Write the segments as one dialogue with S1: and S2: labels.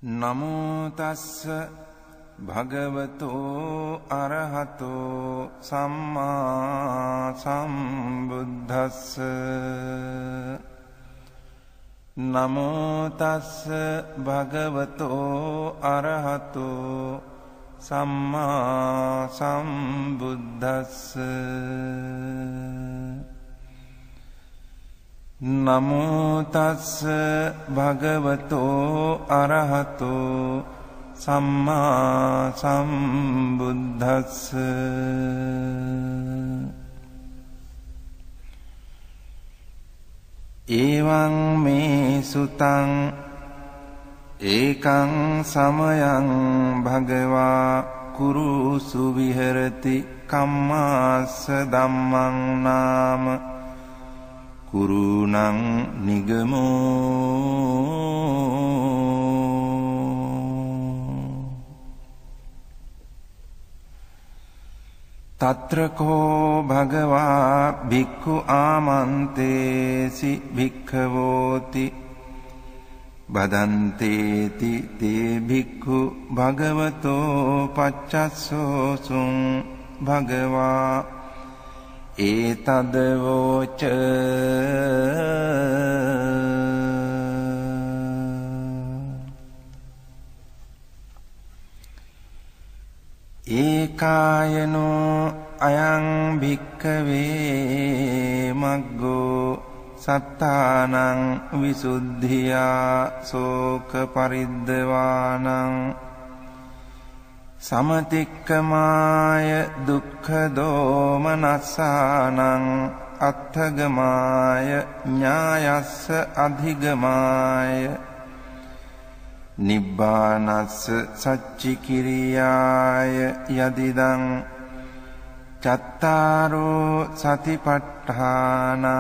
S1: නමෝ තස්ස භගවතෝ අරහතෝ සම්මා සම්බුද්දස්ස නමෝ තස්ස භගවතෝ අරහතෝ සම්මා සම්බුද්දස්ස නමෝ තස්ස භගවතෝ අරහතෝ සම්මා සම්බුද්දස්ස එවං මේ සුතං ඒකං සමයං භගවා කුරුසු විහෙරති කම්මාස්ස ධම්මං නාම කුරුණං නිගමෝ තත්‍රකෝ භගවා භික්ඛු ආමන්තේසි භික්ඛවෝති බදන්තේති තේ භික්ඛු භගවතෝ පච්චස්සෝසුං භගවා ඒතදවෝච ඒකායනෝ අයං භික්ඛවේ මග්ගෝ සත්තානං විසුද්ධියා සෝක පරිද්දවානං සමතික්කමාය දුක්ඛ දෝමනස්සානං අත්ථගමාය ඥායස්ස අධිගමාය නිබ්බානස්ස සච්චිකිරියාය යදිදං චත්තාරෝ සතිපට්ඨානා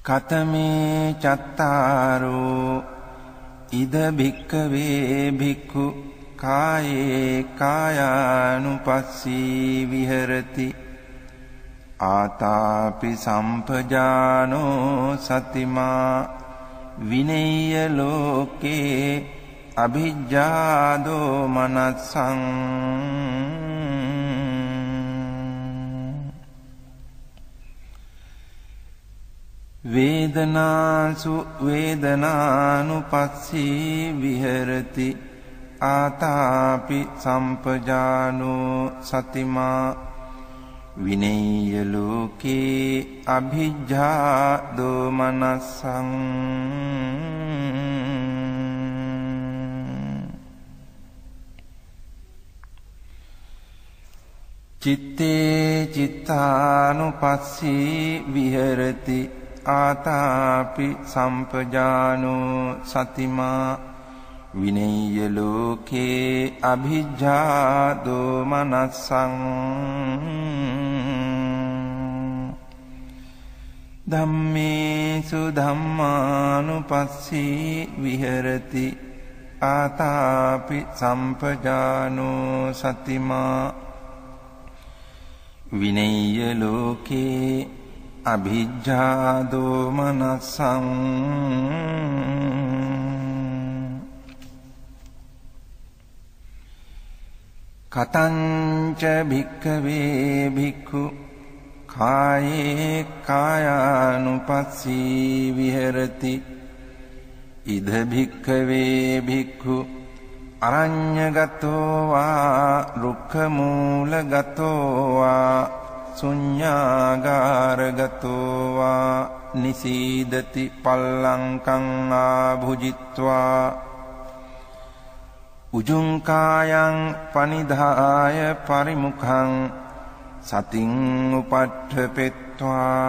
S1: කතමේ චත්තාරෝ ඉද භික්ඛවේ භික්ඛු කායේ කායානුපස්සී විහෙරති ආතාපි සම්පජානෝ සතිමා විනේය ලෝකේ අභිජ්ජාදෝ මනස්සං වේදනාසු වේදනානුපස්සී විහෙරති ආතාපි සම්පජානෝ සතිමා විනේය ලෝකේ අභිජ්ජා දෝමනස්සං චිත්තේ චිත්තානුපස්සී විහෙරති ආතාපි සම්පජානෝ සතිමා විනේය ලෝකේ අභිජ්ජා දෝමනස්සං ධම්මේසු ධම්මානුපස්සී විහෙරති ආතාපි සම්පජානෝ සතිමා විනේය ලෝකේ අභිජ්ජා දෝමනස්සං කතංච භික්ඛවේ භික්ඛු කායේ කායානුපස්සී විහෙරති ඉද භික්ඛවේ භික්ඛු අරඤ්ඤගතෝ වා රුක්ඛමූලගතෝ වා ශුඤ්ඤාගාරගතෝ වා නිසීදති පල්ලංකං ආභුජිත්වා උජුංකායං පනිදාය පරිමුඛං සතින් උපට්ඨපෙත්වා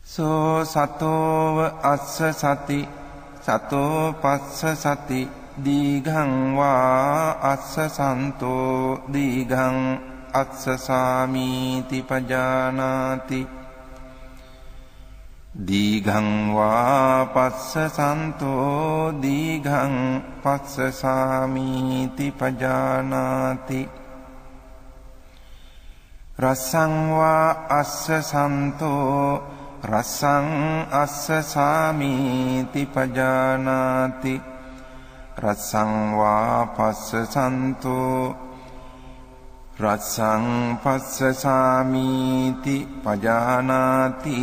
S1: සෝ සතෝව අස්ස සති සතෝ පස්ස සති දීඝං වා අස්ස සන්තෝ දීඝං අස්ස සාමීති පජානාති දීඝං වා පස්සසන්තෝ දීඝං පස්සසාමීති පජානාති රසං වා අස්සසන්තෝ රසං අස්සසාමීති පජානාති රසං වා පස්සසන්තෝ රසං පස්සසාමීති පජානාති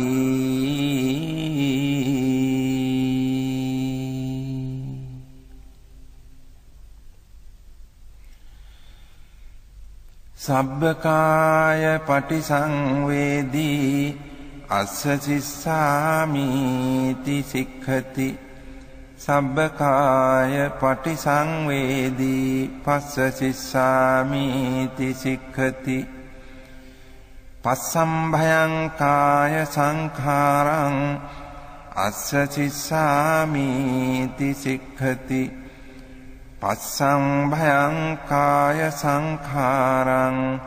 S1: සබ්බකාය පටිසංවේදී අස්ස සිස්සාමීති සික්ඛති සබ්බකාය පටිසංවේදී පස්ස සිස්සාමීති සික්ඛති පස්සම්භයං කාය සංඛාරං අස්ස සිස්සාමීති සික්ඛති පස්සම්භයං කාය සංඛාරං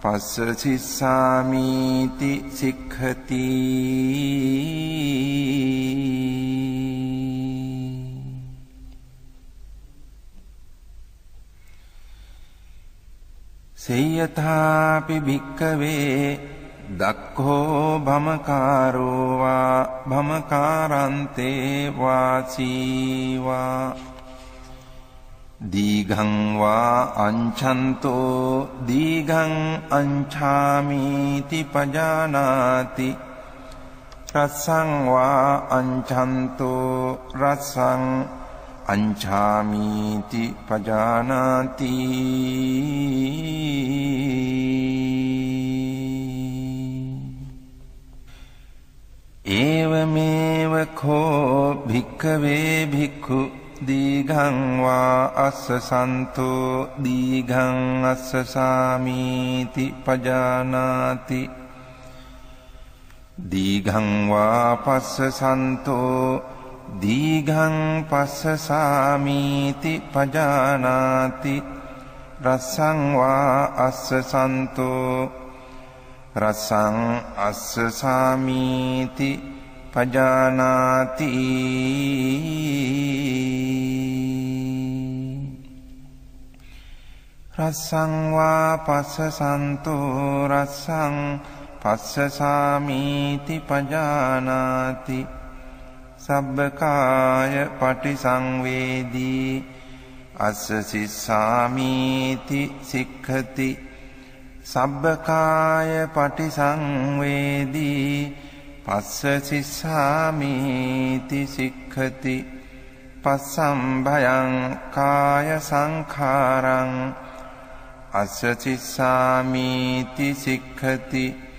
S1: පස්ස සිස්සාමීති සික්ඛති සේයථාපි භික්ඛවේ දක්ඛෝ භමකාරෝ වා භමකාරන්තේ වාසීවා දීඝං වා අංඡන්තෝ දීඝං අංඡාමීති පජානාති රසං වා අංඡන්තෝ රසං අංඡාමීති පජානාති ඒවමේව කෝ භික්ඛවේ භික්ඛු දීඝං වා අස්සසන්තෝ දීඝං අස්සසාමීති පජානාති දීඝං වා පස්සසන්තෝ දීඝං පස්සසාමීති පජානාති රසං වා අස්සසන්තෝ රසං අස්සසාමීති පජානාති රසං වා පස්සසන්තෝ රසං පස්සසාමීති පජානාති සබ්බකාය පටිසංවේදී අස්ස සිස්සාමීති සික්ඛති සබ්බකාය පටිසංවේදී පස්ස සිස්සාමීති සික්ඛති පස්සම්භයං කාය සංඛාරං අස්ස සිස්සාමීති සික්ඛති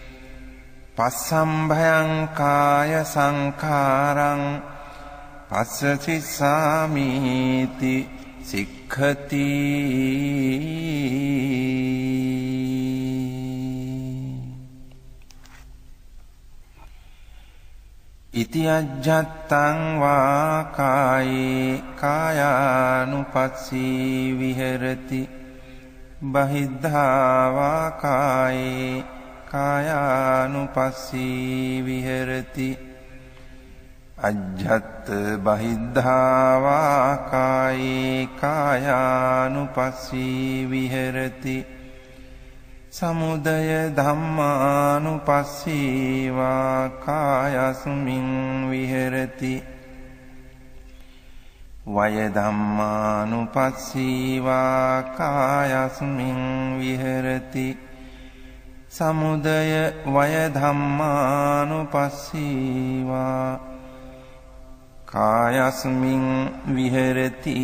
S1: පස්සම්භයං කාය සංඛාරං පස්ස සිස්සාමීති සික්ඛති ඉති අජ්ජත්තං වා කායේ කායානුපස්සී විහෙරති බහිද්ධා වා කායේ කායානුපස්සී විහෙරති අජ්ජත් බහිද්ධා වා කායේ කායානුපස්සී විහෙරති සමුදය ධම්මානුපස්සී වා කායස්මින් විහෙරති වය ධම්මානුපස්සී වා කායස්මින් විහෙරති සමුදය වය ධම්මානුපස්සී වා කායස්මින් විහෙරති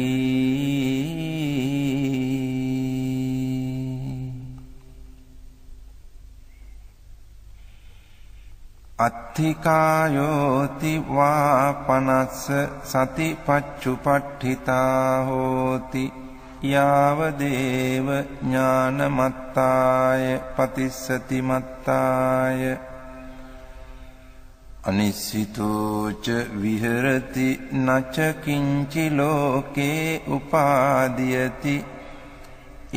S1: අත්ථිකායෝති වා පනස්ස සතිපච්චුපට්ඨිතා හෝති යාව දේව ඥානමත්තාය පතිස්සති මත්තාය අනිසිතෝච විහෙරති නච කිංචි ලෝකේ උපාදීයති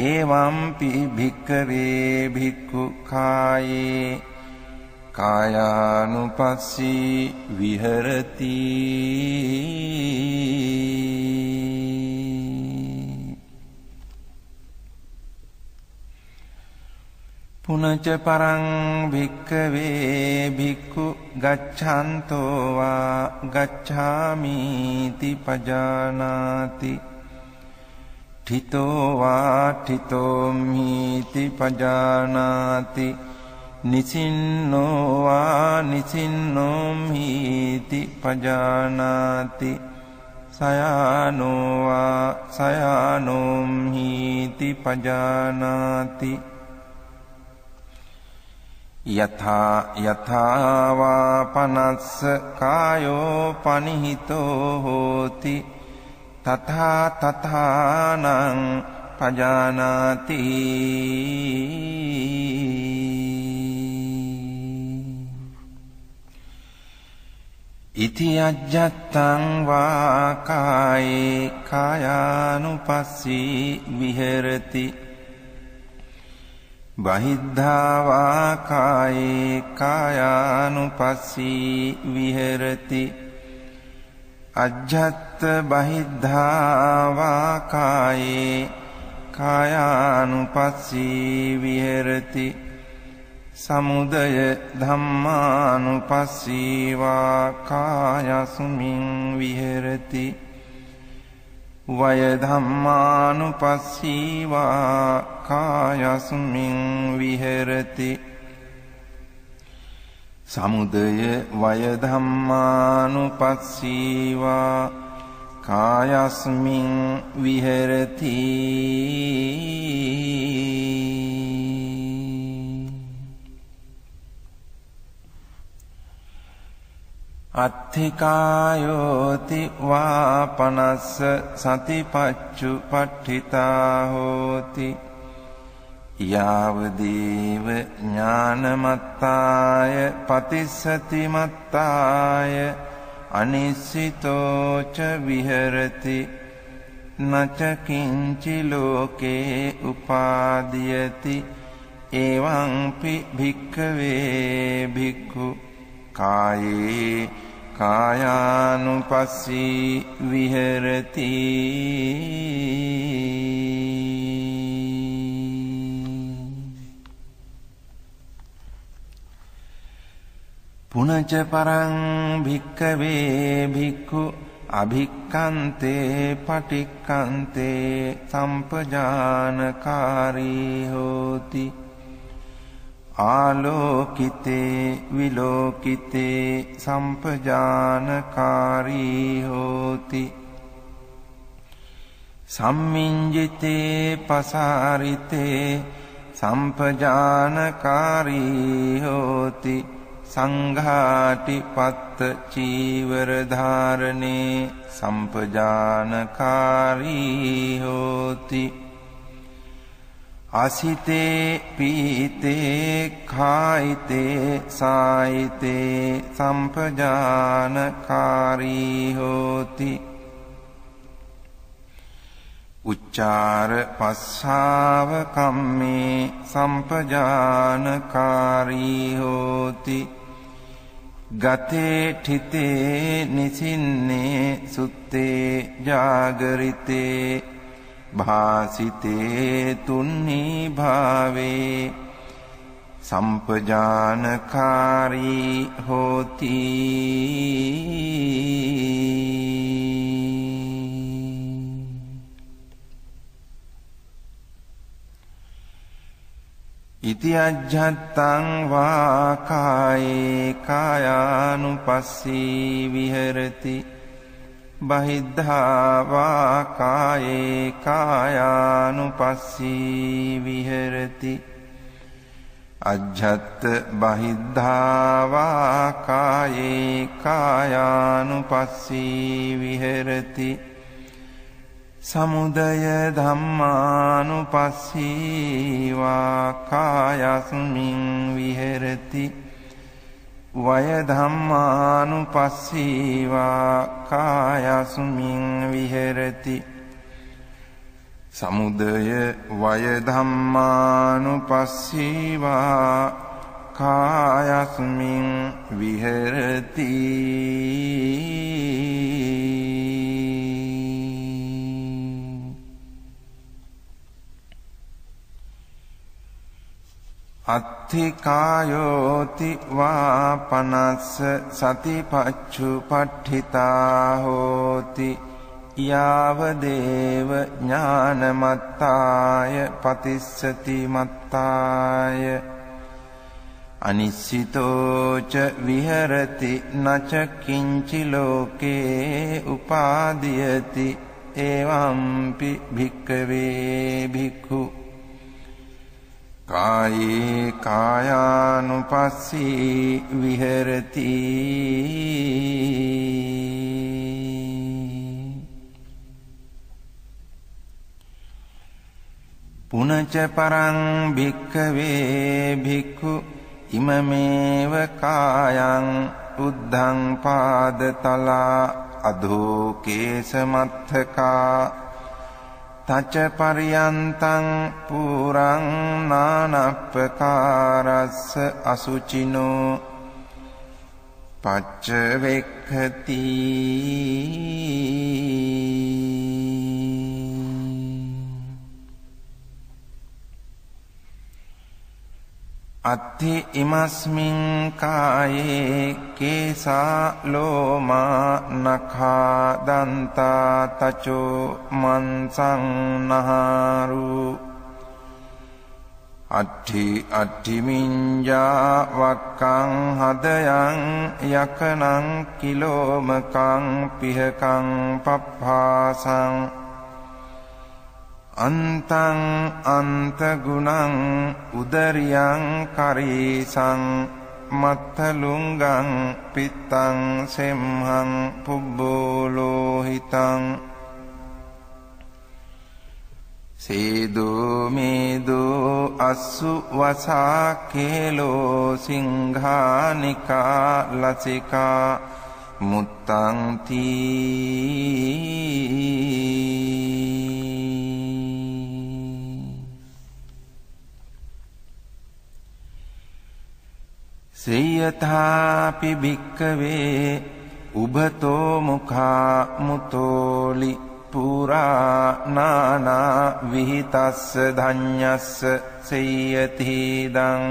S1: එවම්පි භික්ඛවේ භික්ඛු කායේ කායානුපස්සී විහෙරති පුනච පරං භික්ඛවේ භික්ඛු ගච්ඡන්තෝ වා ගච්ඡාමිති පජානාති ඨිතෝ වා ඨිතෝමිති පජානාති නිසින්නෝ වා නිසින්නෝමිති පජානාති සයානෝ වා සයානෝමිති පජානාති යථා යථා වා පනස්ස කායෝ පනිහිතෝ හෝති තථා තථානං පජානාති ඉති අජ්ජත්තං වා කායේ කායානුපස්සී විහෙරති බහිද්ධා වා කායේ කායානුපස්සී විහෙරති අජ්ජත් බහිද්ධා වා කායේ කායානුපස්සී විහෙරති සමුදය ධම්මානුපස්සී වා කායස්මින් විහෙරති වය ධම්මානුපස්සී වා කායස්මින් විහෙරති සමුදය වය ධම්මානුපස්සී වා කායස්මින් විහෙරති අත්ථිකායෝති වා පනස්ස සතිපච්චු පට්ඨිතා හෝති යාවදේව ඥානමත්තාය පතිස්සති මත්තාය අනිස්සිතෝ ච විහෙරති නච කිංචි ලෝකේ උපාදීයති එවං පි භික්ඛවේ භික්ඛු කායේ කායානුපස්සී විහෙරති පුනච පරං භික්ඛවේ භික්ඛු අභික්ඛන්තේ පටික්ඛන්තේ සම්පජානකාරී හෝති ආලෝකිතේ විලෝකිතේ සම්පජානකාරී හෝති සම්මිඤ්ජිතේ පසාරිතේ සම්පජානකාරී හෝති සංඝාටිපත්ත චීවර ධාරණේ සම්පජානකාරී හෝති අසිතේ පීතේ කායිතේ සායිතේ සම්පජානකාරී හෝති උච්චාර පස්සාව කම්මේ සම්පජානකාරී හෝති ගතේ ඨිතේ නිසින්නේ සුත්තේ ජාගරිතේ භාසිතේ තුන්නි භාවේ සම්පජානකාරී හෝති ඉති අජ්ජත්තං වා කායේ කායානුපස්සී විහෙරති බහිද්ධා වා කායේ කායානුපස්සී විහෙරති අජ්ජත් බහිද්ධා වා කායේ කායානුපස්සී විහෙරති සමුදය ධම්මානුපස්සී වා කායස්මින් විහෙරති වය ධම්මානුපස්සී වා කායස්මින් විහෙරති සමුදය වය ධම්මානුපස්සී වා කායස්මින් විහෙරති අත්ථිකායෝති වා පනස්ස සතිපච්චුපට්ඨිතා හෝති යාව දේව ඥානමත්තාය පතිස්සති මත්තාය අනිස්සිතෝ ච විහෙරති නච කිංචි ලෝකේ උපාදීයති එවම්පි භික්ඛවේ භික්ඛු කායේ කායානුපස්සී විහෙරති පුනච පරං භික්ඛවේ භික්ඛු ඉමමේව කායං උද්ධං පාදතලා අධෝ කේසමත්තකා තච පරියන්තං පුරං නානප්පකාරස්ස අසුචිනෝ පච්චවෙක්ඛති අත්ථි ඉමස්මින් කායේ කේසා ලෝමා නඛා දන්තා තචෝ මන්සං නහාරු අට්ඨි මිඤ්ඤා වක්කං හදයන් යකනං කිලෝමකං පිහකං පප්පාසං අන්තං අන්තගුණං උදරියං කරීසං මත්තලුංගං පිත්තං සෙම්හං පුබ්බෝලෝහිතං සේදෝ මේදෝ අස්සු වසා කේලෝ සිංහානිකා ලසිකා මුත්තං තී සේයථාපි භික්ඛවේ උභතෝ මුඛා මුතෝලි පුරා නානා විහිතස්ස ධඤ්ඤස්ස සේයති දං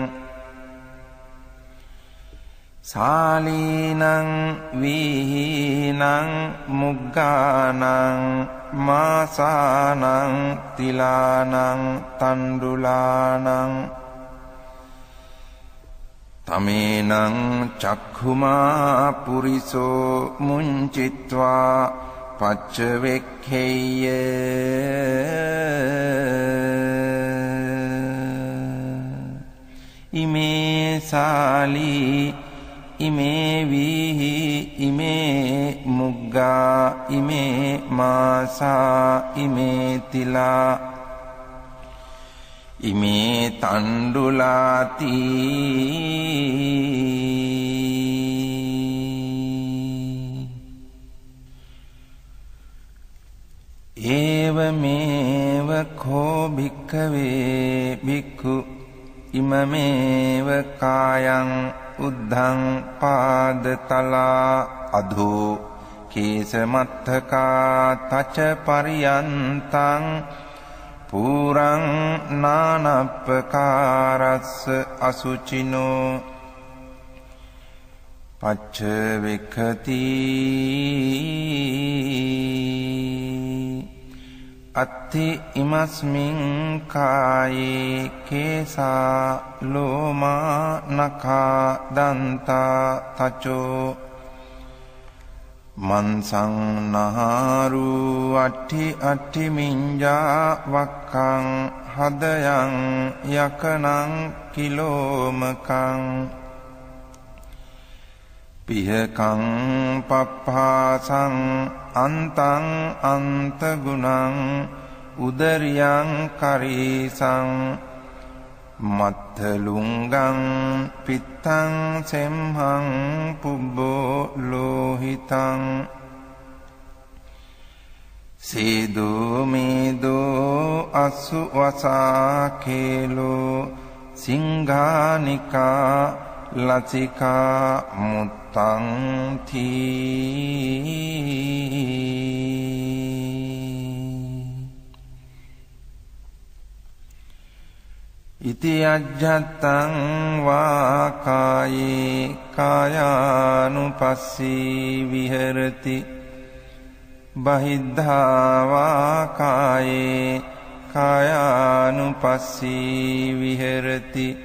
S1: සාලීනං විහීනං මුග්ගානං මාසානං තිලානං තණ්ඩුලානං තමේනං චක්ඛුමා පුරිසෝ මුංචිත්වා පච්චවෙක්ඛේය ඉමේ සාලී ඉමේ වීහි ඉමේ මුග්ගා ඉමේ මාසා ඉමේ තිලා ඉමේ තණ්ඩුලාති ඒවමේව කෝ භික්ඛවේ භික්ඛු ඉමමේව කායං උද්ධං පාදතලා අධෝ කේසමත්තකා තච පරියන්තං පුරං නානප්පකාරස්ස අසුචිනෝ පච්චවෙක්ඛති අත්ථි ඉමස්මින් කායේ කේසා ලෝමා නඛා දන්තා තචෝ මන්සං නහාරු අට්ඨි මිඤ්ඤා වක්කං හදයන් යකනං කිලෝමකං පිහකං පප්පාසං අන්තං අන්තගුණං උදරියං කරීසං මත්තලුංගං පිත්තං සෙම්හං පුබ්බෝ ලෝහිතං සේදෝ මේදෝ අස්සු වසා කේලෝ සිංහානිකා ලසිකා මුත්තං තී ඉති අජ්ජත්තං වා කායේ කායානුපස්සී විහෙරති බහිද්ධා වා කායේ කායානුපස්සී විහෙරති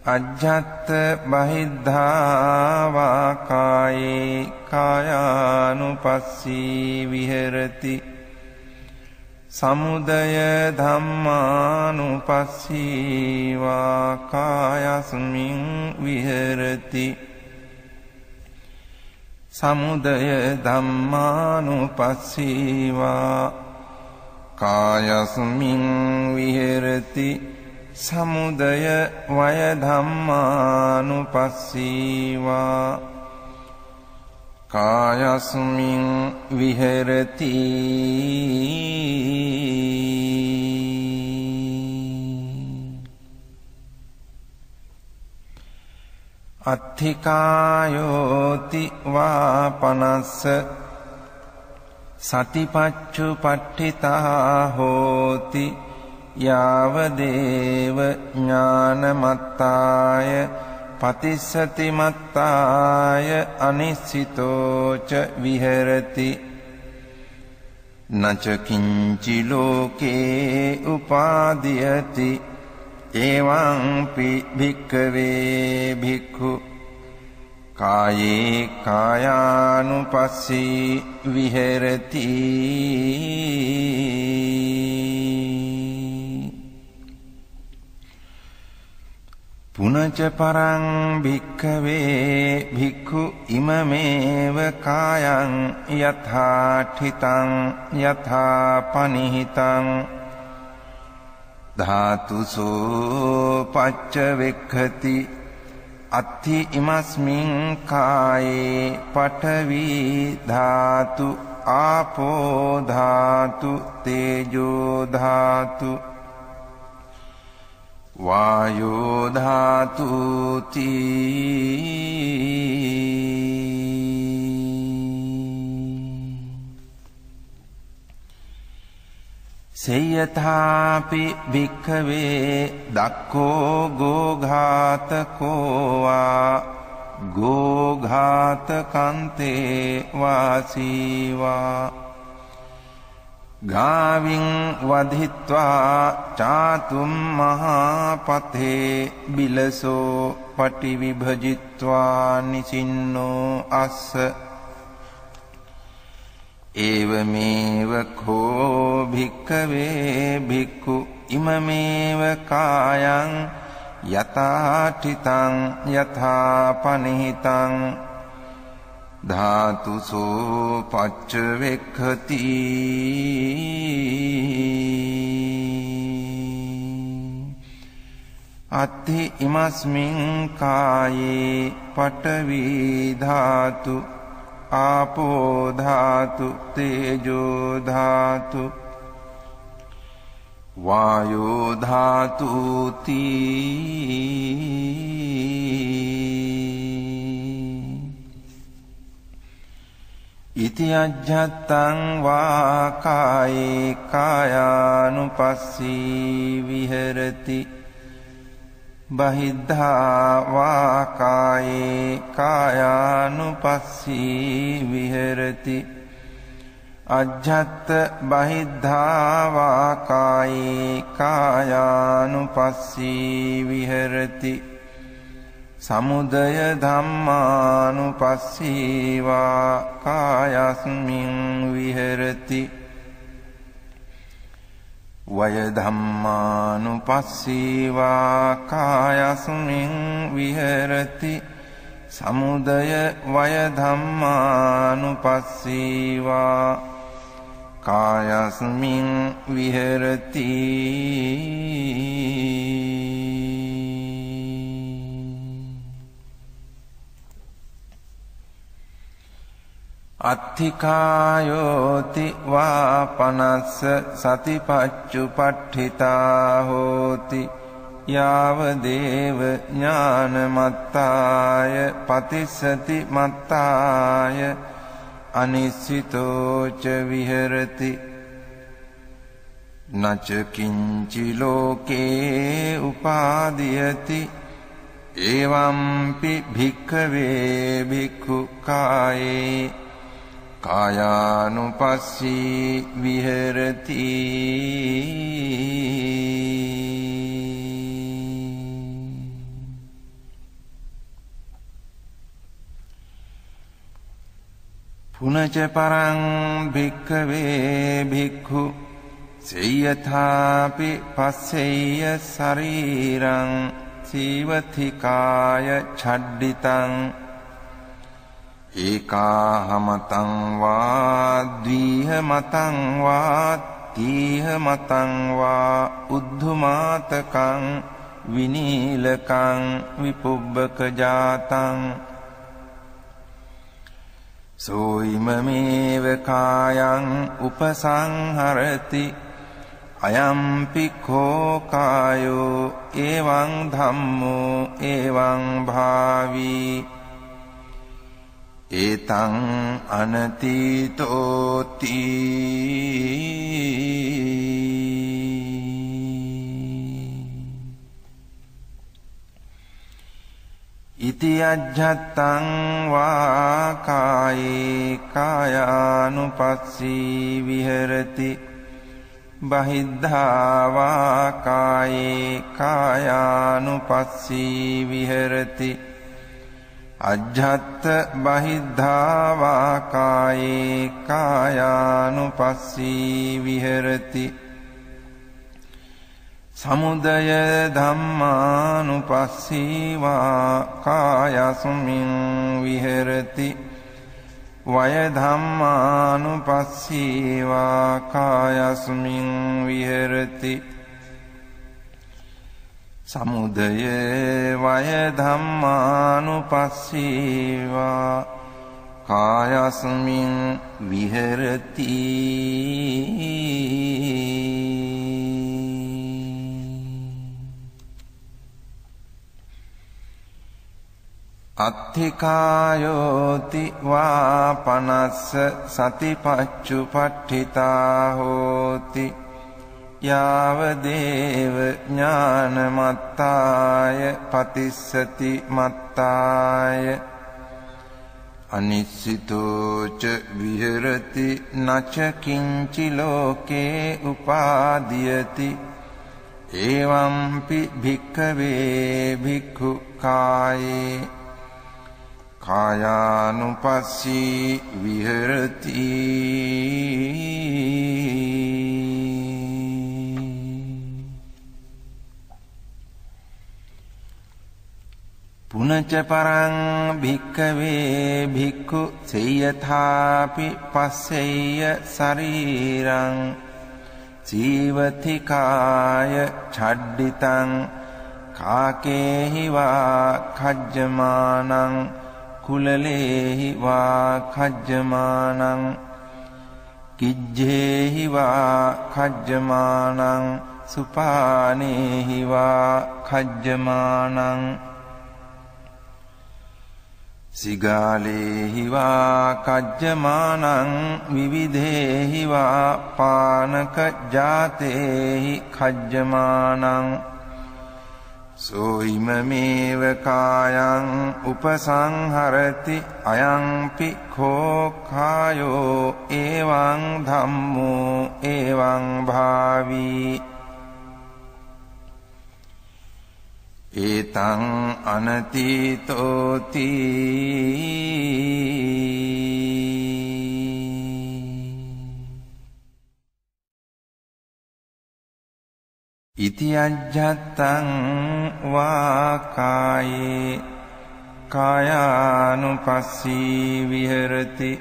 S1: අජ්ජත් බහිද්ධා වා කායේ කායානුපස්සී විහෙරති සමුදය ධම්මානුපස්සී වා කායස්මින් විහෙරති සමුදය ධම්මානුපස්සී වා කායස්මින් විහෙරති සමුදය වය ධම්මානුපස්සී වා කායස්මින් විහෙරති අත්ථිකායෝති වාපනස්ස සතිපච්චුපට්ඨිතා හෝති යාවදේව ඥානමත්තාය පතිස්සති මත්තාය අනිස්සිතෝච විහෙරති නච කිංචි ලෝකේ උපාදීයති එවං පි භික්ඛවේ භික්ඛු කායේ කායානුපස්සී විහෙරති පුනච පරං භික්ඛවේ භික්ඛු ඉමමේව කායං යථාඨිතං යථා පනිහිතං ධාතුසෝ පච්චවෙක්ඛති අත්ථි ඉමස්මින් කායේ පඨවි ධාතු ආපෝ ධාතු තේජෝ ධාතු වායෝ ධාතු සේයථාපි භික්ඛවේ දක්ඛෝ ගෝඝාතකෝ වා ගෝඝාතකන්තේ වාසීවා ගාවින් වධිත්වා චාතුම් මහාපතේ බිලසෝ පටිවිභජිත්වා නිසින්නෝ අස්ස ඒවමේව කෝ භික්ඛවේ භික්ඛු ඉමමේව කායං යථාඨිතං යථා පනිහිතං ධාතුසෝ පච්චවෙක්ඛති අත්ථි ඉමස්මින් කායේ පඨවි ධාතු ආපෝ ධාතු තේජෝ ධාතු වායෝ ධාතු ඉති අජ්ජත්තං වා කායේ කායානුපස්සී විහෙරති බහිද්ධා වා කායේ කායානුපස්සී විහෙරති අජ්ජත් බහිද්ධා වා කායේ කායානුපස්සී විහෙරති සමුදය ධම්මානුපස්සී වා කායස්මින් විහෙරති වය ධම්මානුපස්සී වා කායස්මින් විහෙරති සමුදය වය ධම්මානුපස්සී වා කායස්මින් විහෙරති අත්ථිකායෝති වාපනස්ස සතිපච්චුපට්ඨිතා හෝති යාව දේව ඥානමත්තාය පතිස්සති මත්තාය අනිස්සිතෝච විහෙරති නච කිංචි ලෝකේ උපාදීයති එවම්පි භික්ඛවේ භික්ඛු කායේ කායානුපස්සී විහෙරති පුනච පරං භික්ඛවේ භික්ඛු සේයථාපි පස්සෙය්‍ය ශරීරං සීවතිකාය ඡඩ්ඩිතං ඒකාහමතං වා ද්විහමතං වා තීහමතං වා උද්ධමාතකං විනීලකං විපුබ්බක ජාතං සෝයිමමේව කායං උපසංහරති අයම්පි කෝ කායෝ එවං ධම්මෝ එවං භාවී ඒතං අනතීතෝති ඉති අජ්ජත්තං වා කායේ කායානුපස්සී විහෙරති බහිද්ධා වා කායේ කායානුපස්සී විහෙරති අජ්ජත් බහිද්ධා වා කායේ කායානුපස්සී විහෙරති සමුදය ධම්මානුපස්සී වා කායස්මින් විහෙරති වය ධම්මානුපස්සී වා කායස්මින් විහෙරති සමුදය වය ධම්මානුපස්සී වා කායස්මින් විහෙරති අත්ථිකායෝති වා පනස්ස සතිපච්චුපට්ඨිතා හෝති යාව දේව ඥානමත්තාය පතිස්සති මත්තාය අනිස්සිතෝච විහෙරති නච කිංචි ලෝකේ උපාදීයති එවම්පි භික්ඛවේ භික්ඛු කායේ කායානුපස්සී විහෙරති පුනච පරං භික්ඛවේ භික්ඛු සේයථාපි පස්සෙය්‍ය ශරීරං සීවතිකාය ඡඩ්ඩිතං කාකේහි වා khajjamaනං කුලලේහි වා khajjamaනං කිජ්ජේහි වා khajjamaනං සුපානේහි වා khajjamaනං සිගාලේහි වා khajjamaනං විවිධේහි වා පානක ජාතේහි khajjamaනං සෝයිමමේව කායං උපසංහරති අයංපි කෝ කායෝ එවං ධම්මෝ එවං භාවී ඒතං අනතීතෝති ඉති අජ්ජත්තං වා කායේ කායානුපස්සී විහෙරති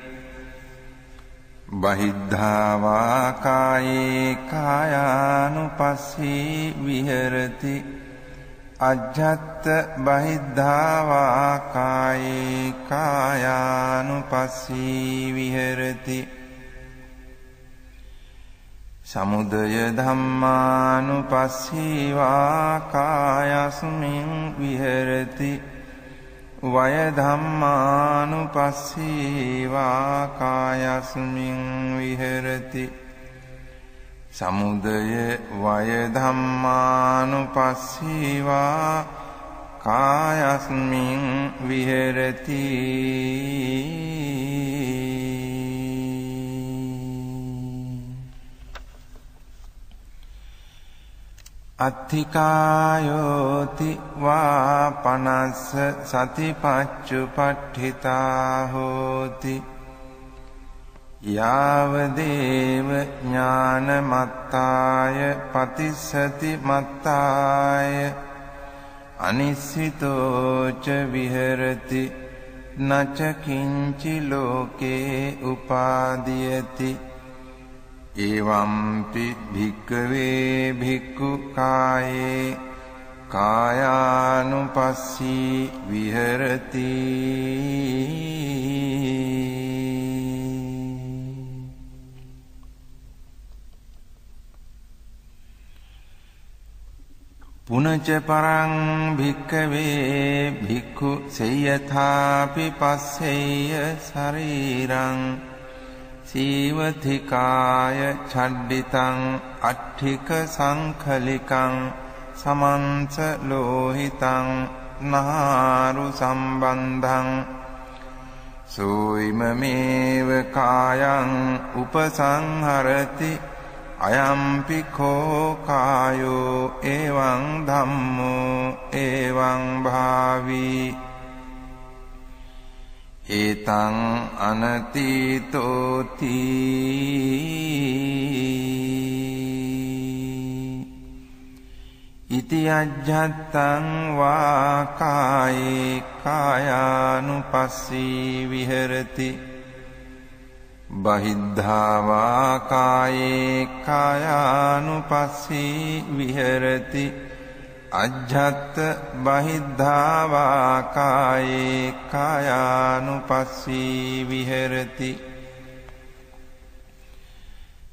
S1: බහිද්ධා වා කායේ කායානුපස්සී විහෙරති අජ්ජත් බහිද්ධා වා කායේ කායානුපස්සී විහෙරති සමුදය ධම්මානුපස්සීවා කායස්මින් විහෙරති වය ධම්මානුපස්සීවා කායස්මින් විහෙරති සමුදය වය ධම්මානුපස්සීවා කායස්මින් විහෙරති අත්ථිකායෝති වා පනස්ස සතිපච්චුපට්ඨිතා හෝති යාවදේව ඥානමත්තාය පතිස්සති මත්තාය අනිස්සිතෝච විහෙරති නච කිංචි ලෝකේ උපාදීයති එවම්පි භික්ඛවේ භික්ඛු කායේ කායානුපස්සී විහෙරති පුනච පරං භික්ඛවේ භික්ඛු සේයථාපි පස්සෙය්‍ය ශරීරං සීවතිකාය ඡඩ්ඩිතං අට්ඨික සංඛලිකං සමන්ස ලෝහිතං නාරු සම්බන්ධං සෝයිමමේව කායං උපසංහරති අයම්පි කෝ කායෝ එවං ධම්මෝ එවං භාවී ඒතං අනතීතෝති ඉති අජ්ජත්තං වා කායේ කායානුපස්සී විහෙරති බහිද්ධා වා කායේ කායානුපස්සී විහෙරති අජ්ජත් බහිද්ධා වා කායේ කායානුපස්සී විහෙරති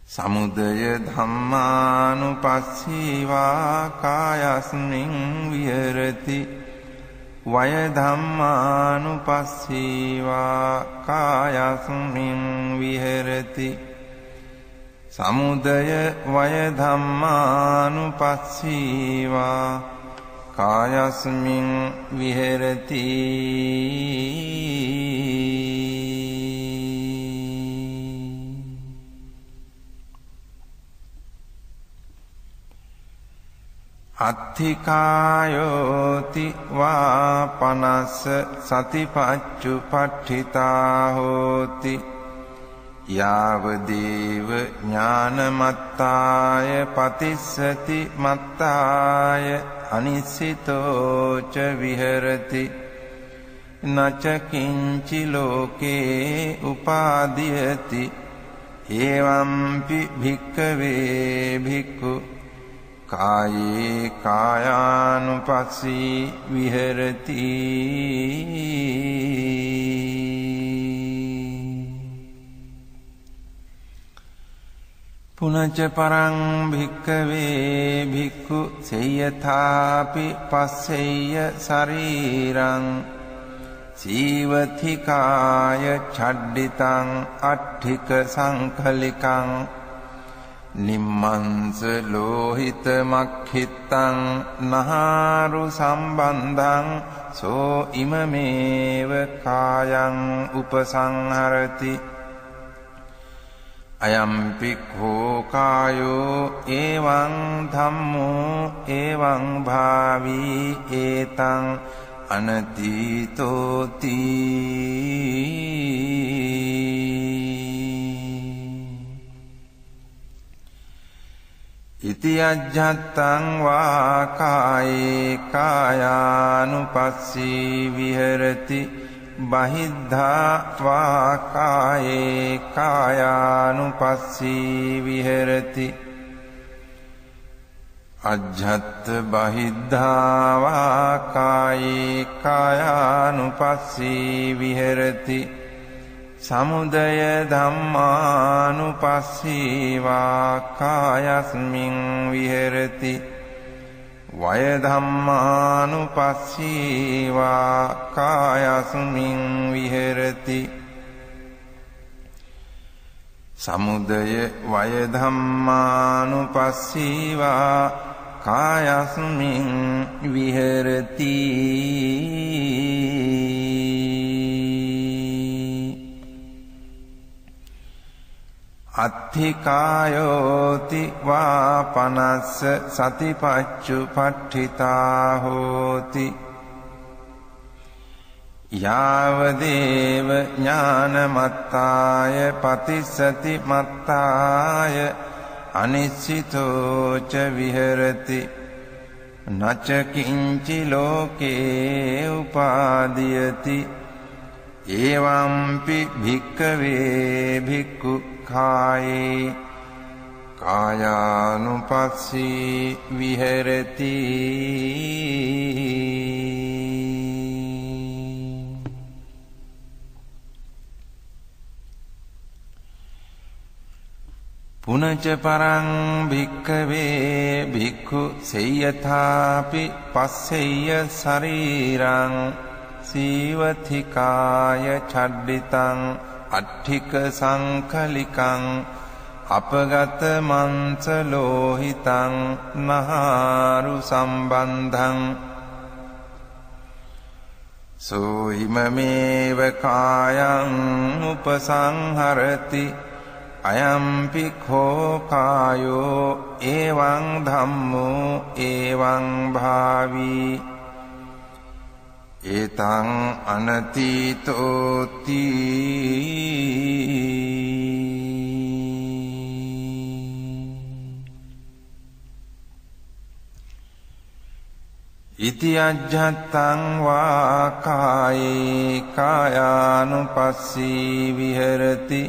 S1: සමුදය ධම්මානුපස්සීවා කායස්මින් විහෙරති වය ධම්මානුපස්සීවා කායස්මින් විහෙරති සමුදය වය ධම්මානුපස්සීවා කායස්මින් විහෙරති අත්ථිකායෝති වා පනස්ස සතිපච්චුපට්ඨිතා හෝති යාවදේව ඥානමත්තාය පතිස්සති මත්තාය අනිස්සිතෝච විහෙරති නච කිංචි ලෝකේ උපාදීයති එවම්පි භික්ඛවේ භික්ඛු කායේ කායානුපස්සී විහෙරති පුනච පරං භික්ඛවේ භික්ඛු සේයථාපි පස්සෙය්‍ය ශරීරං සීවතිකාය ඡඩ්ඩිතං අට්ඨික සංඛලිකං නිම්මන්ස ලෝහිත මක්ඛිත්තං නහාරු සම්බන්ධං සෝ ඉමමේව කායං උපසංහරති අයම්පි කෝ කායෝ එවං ධම්මෝ එවං භාවී ඒතං අනතීතෝති ඉති අජ්ජත්තං වා කායේ කායානුපස්සී විහෙරති බහිද්ධා වා කායේ කායානුපස්සී විහෙරති අජ්ජත් බහිද්ධා වා කායේ කායානුපස්සී විහෙරති සමුදය ධම්මානුපස්සීවා කායස්මින් විහෙරති වය ධම්මානුපස්සීවා කායස්මින් විහෙරති සමුදය වය ධම්මානුපස්සීවා කායස්මින් විහෙරති අත්ථිකායෝති වාපනස්ස සතිපච්චුපට්ඨිතා හෝති යාවදේව ඥානමත්තාය පතිස්සති මත්තාය අනිශ්චිතෝ ච විහෙරති නච කිංචි ලෝකේ උපාදීයති එවම්පි භික්ඛවේ භික්ඛු කායේ කායානුපස්සී විහෙරති පුනච පරං භික්ඛවේ භික්ඛු සේයථාපි පස්සෙය්‍ය ශරීරං සීවතිකාය චඩ්ඩිතං අට්ඨික සංකලිකං අපගත මංස ලෝහිතං නහාරු සම්බන්ධං සෝයිමමේව කායං උපසංහරති අයම්පි කෝ කායෝ එවං ධම්මෝ එවං භාවී ඒතං අනතීතෝති ඉති අජ්ජත්තං වා කායේ කායානුපස්සී විහෙරති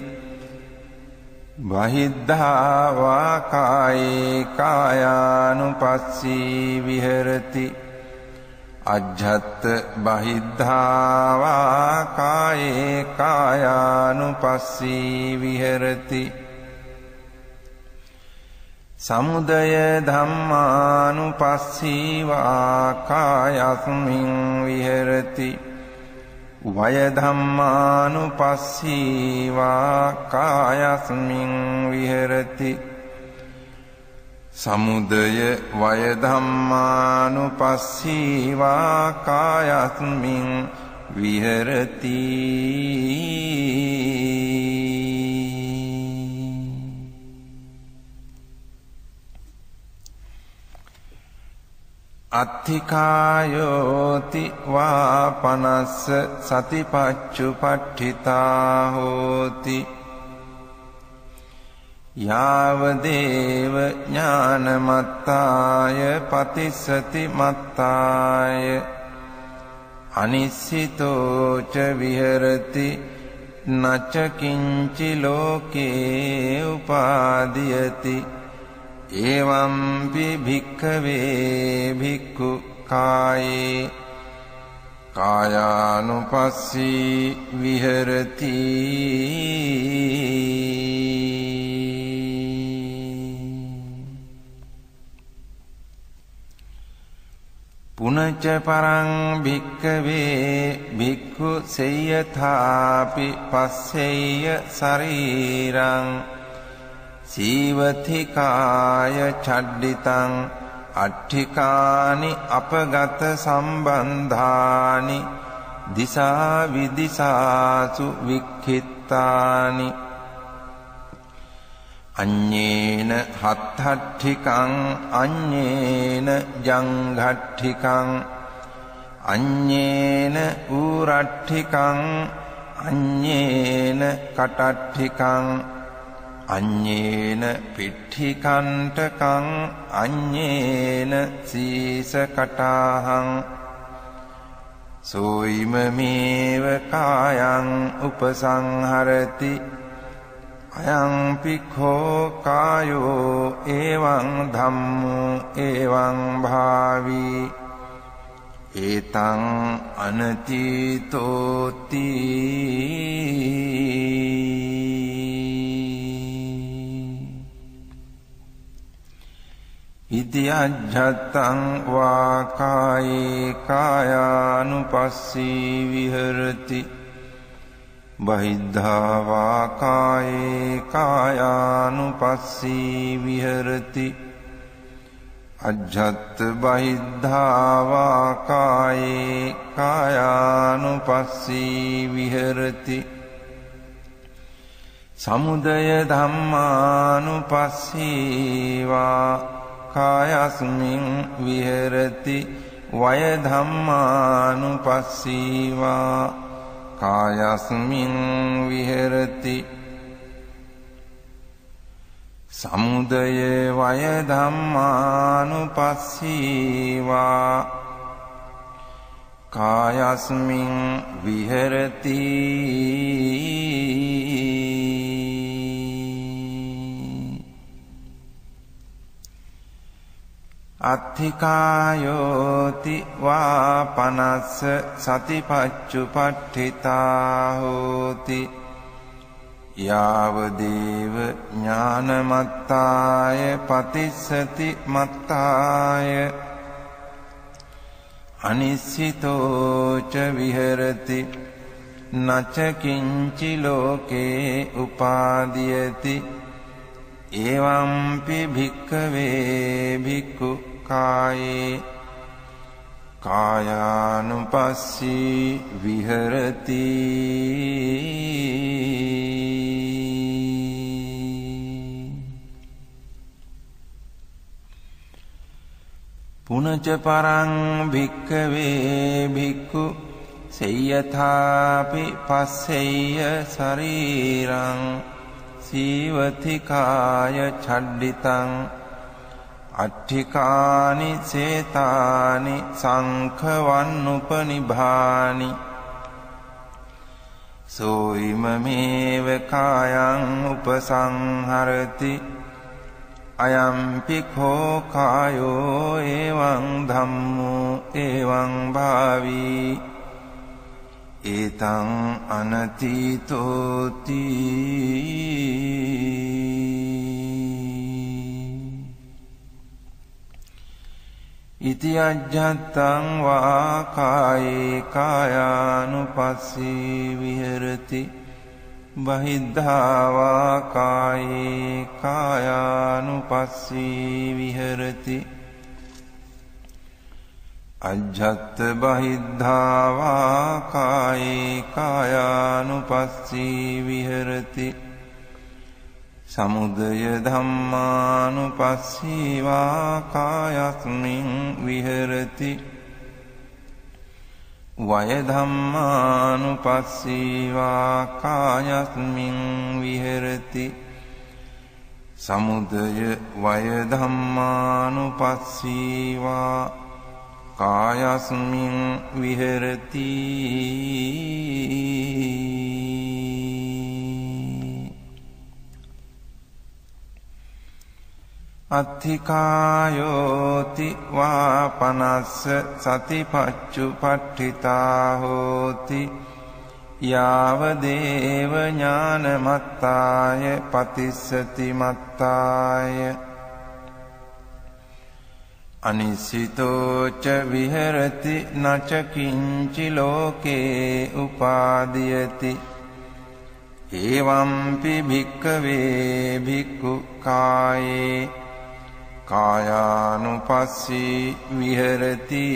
S1: බහිද්ධා වා කායේ කායානුපස්සී විහෙරති අජ්ජත් බහිද්ධා වා කායේ කායානුපස්සී විහෙරති සමුදය ධම්මානුපස්සීවා කායස්මින් විහෙරති වය ධම්මානුපස්සීවා කායස්මින් විහෙරති සමුදය වය ධම්මානුපස්සීවා කායස්මින් විහෙරති අත්ථිකායෝති වාපනස්ස සතිපච්චුපට්ඨිතා හෝති යාවදේව ඥානමත්තාය පතිස්සති මත්තාය අනිශ්චිතෝ ච විහෙරති නච කිංචි ලෝකේ උපාදීයති එවම්පි භික්ඛවේ භික්ඛු කායේ කායානුපස්සී විහෙරති පුනච පරං භික්ඛවේ භික්ඛු සේයථාපි පස්සෙය්‍ය ශරීරං සීවතිකාය චඩ්ඩිතං අට්ඨිකානි අපගත සම්බන්ධානි දිසා විදිසාසු වික්ඛිත්තානි අඤ්ඤේන හත්ථට්ඨිකං අඤ්ඤේන ජංඝට්ඨිකං අඤ්ඤේන ඌරට්ඨිකං අඤ්ඤේන කටට්ඨිකං අඤ්ඤේන පිට්ඨිකණ්ඨකං අඤ්ඤේන සීසකටාහං සෝයිමමේව කායං උපසංහරති අයං පික්ඛෝ කායෝ එවං ධම්මෝ එවං භාවී ඒතං අනතීතෝති ඉති අජ්ජත්තං වා කායේ කායානුපස්සී විහෙරති බහිද්ධා වා කායේ කායානුපස්සී විහෙරති අජ්ජත් බහිද්ධා වා කායේ කායානුපස්සී විහෙරති සමුදය ධම්මානුපස්සී වා කායස්මින් විහෙරති වය ධම්මානුපස්සී වා කායස්මින් විහෙරති සමුදය වය ධම්මානුපස්සී වා කායස්මින් විහෙරති අත්ථිකායෝති වා පනස්ස සතිපච්චුපට්ඨිතා හෝති යාවදේව ඥානමත්තාය පතිස්සති මත්තාය අනිස්සිතෝච විහෙරති නච කිංචි ලෝකේ උපාදීයති එවම්පි භික්ඛවේ භික්ඛු කායේ කායානුපස්සී විහෙරති පුනච පරං භික්ඛවේ භික්ඛු සේයථාපි පස්සෙය්‍ය ශරීරං සීවතිකාය ඡඩ්ඩිතං අට්ඨිකානි සේතානි සංඛවන්නුපනිභානි සෝයිමමේව කායං උපසංහරති අයම්පි කෝ කායෝ එවං ධම්මෝ එවං භාවී ඒතං අනතීතෝති ඉති අජ්ජත්තං වා කායේ කායානුපස්සී විහෙරති බහිද්ධා වා කායේ කායානුපස්සී විහෙරති අජ්ජත් බහිද්ධා වා කායේ කායානුපස්සී විහෙරති සමුදය ධම්මානුපස්සී වා කායස්මින් විහෙරති වය ධම්මානුපස්සී වා කායස්මින් විහෙරති සමුදය වය ධම්මානුපස්සී වා කායස්මින් විහෙරති අත්ථිකායෝති වා පනස්ස සතිපච්චුපට්ඨිතා හෝති යාවදේව ඥානමත්තාය පතිස්සති මත්තාය අනිසිතෝච විහෙරති නච කිංචි ලෝකේ උපාදීයති එවම්පි භික්ඛවේ භික්ඛු කායේ කායානුපස්සී විහෙරති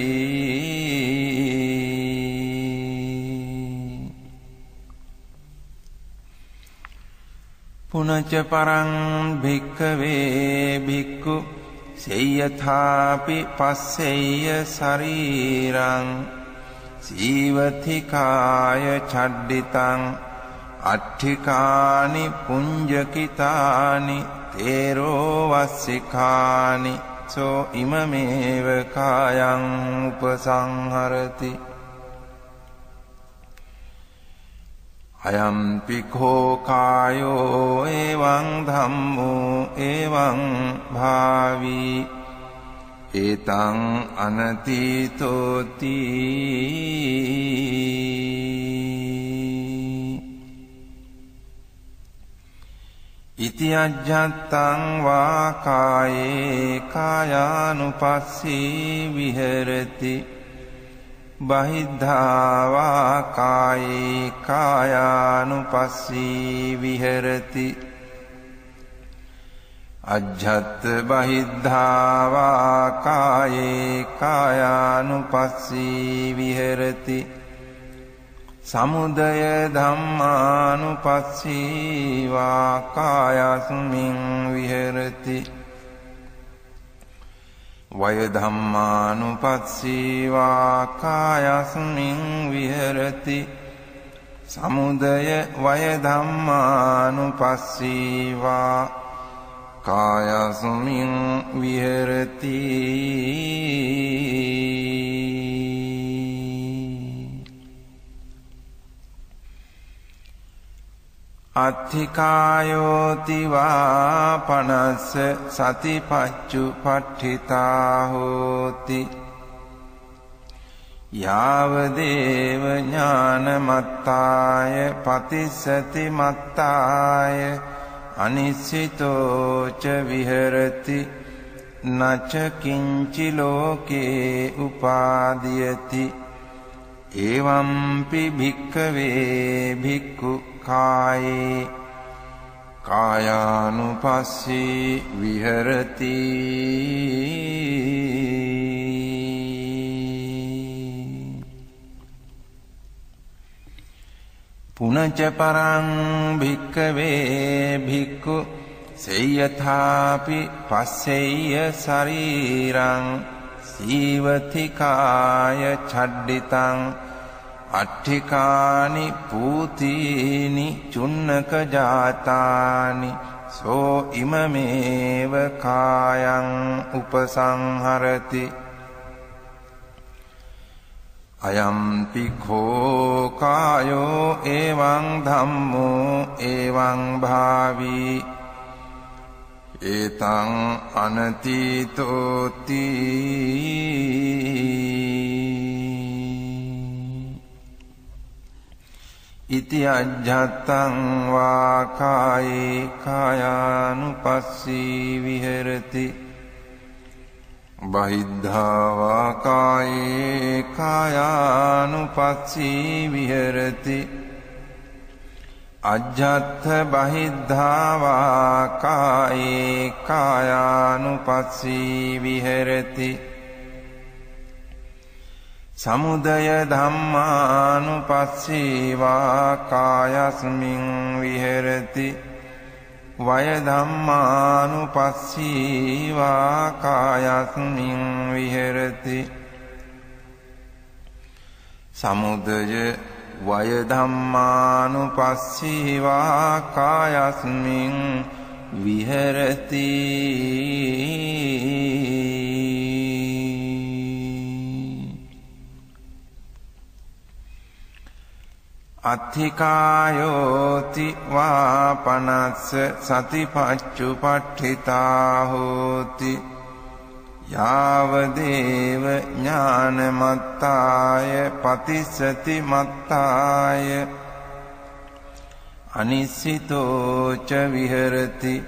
S1: පුනච පරං භික්ඛවේ භික්ඛු සේයථාපි පස්සෙය්‍ය ශරීරං සීවතිකාය ඡඩ්ඩිතං අට්ඨිකානි පුඤ්ජකිතානි තේරෝ වස්සිකානි සෝ ඉමමේව කායං උපසංහරති අයම්පි කෝ කායෝ එවං ධම්මෝ එවං භාවී ඒතං අනතීතෝති ඉති අජ්ජත්තං වා කායේ කායානුපස්සී විහෙරති බහිද්ධා වා කායේ කායානුපස්සී විහෙරති අජ්ජත් බහිද්ධා වා කායේ කායානුපස්සී විහෙරති සමුදය ධම්මානුපස්සී වා කායස්මින් විහෙරති වය ධම්මානුපස්සී වා කායස්මින් විහෙරති සමුදය වය ධම්මානුපස්සී වා කායස්මින් විහෙරති අත්ථිකායෝති වා පනස්ස සතිපච්චුපට්ඨිතා හෝති යාව දේව ඥානමත්තාය පතිස්සති මත්තාය අනිස්සිතෝ ච විහෙරති නච කිංචි ලෝකේ උපාදීයති එවම්පි භික්ඛවේ භික්ඛු කායේ කායානුපස්සී විහෙරති පුනච පරං භික්ඛවේ භික්ඛු සේයථාපි පස්සෙය්‍ය ශරීරං සීවති කාය ඡඩ්ඩිතං අට්ඨිකානි පූතීනි චුන්නක ජාතානි සෝ ඉමමේව කායං උපසංහරති අයම්පි කෝ කායෝ එවං ධම්මෝ එවං භාවී ඒතං අනතීතෝති ඉති අජ්ජත්තං වා කායේ කායානුපස්සී විහෙරති බහිද්ධා වා කායේ කායානුපස්සී විහෙරති අජ්ජත්ථ බහිද්ධා වා කායේ කායානුපස්සී විහෙරති සමුදය ධම්මානුපස්සී වා කායස්මින් විහෙරති වය ධම්මානුපස්සී වා කායස්මින් විහෙරති සමුදය වය ධම්මානුපස්සී වා කායස්මින් විහෙරති අත්ථිකායෝති වා පනස්ස සතිපච්චුපට්ඨිතා හෝති යාව දේව ඥානමත්තාය පතිස්සති මත්තාය අනිස්සිතෝ ච විහෙරති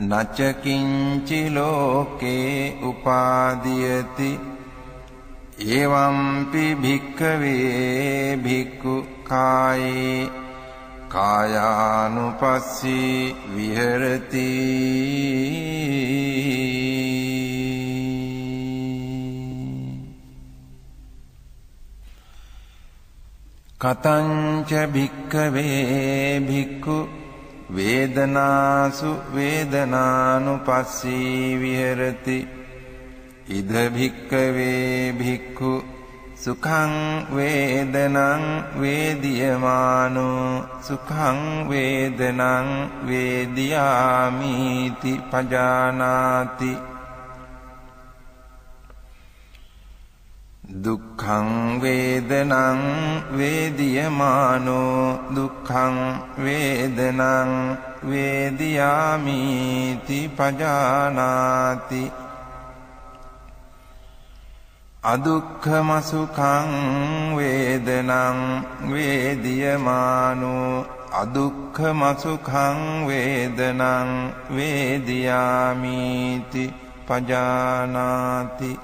S1: නච කිංචි ලෝකේ උපාදීයති එවම්පි භික්ඛවේ භික්ඛු කායේ කායානුපස්සී විහෙරති කතංච භික්ඛවේ භික්ඛු වේදනාසු වේදනානුපස්සී විහෙරති ඉද භික්ඛවේ භික්ඛු සුඛං වේදනං වේදියමානෝ සුඛං වේදනං වේදියාමිති පජානාති දුක්ඛං වේදනං වේදියමානෝ දුක්ඛං වේදනං වේදියාමිති පජානාති අදුක්ඛම සුඛං වේදනං වේදියමානෝ අදුක්ඛම සුඛං වේදනං වේදියාමිති පජානාති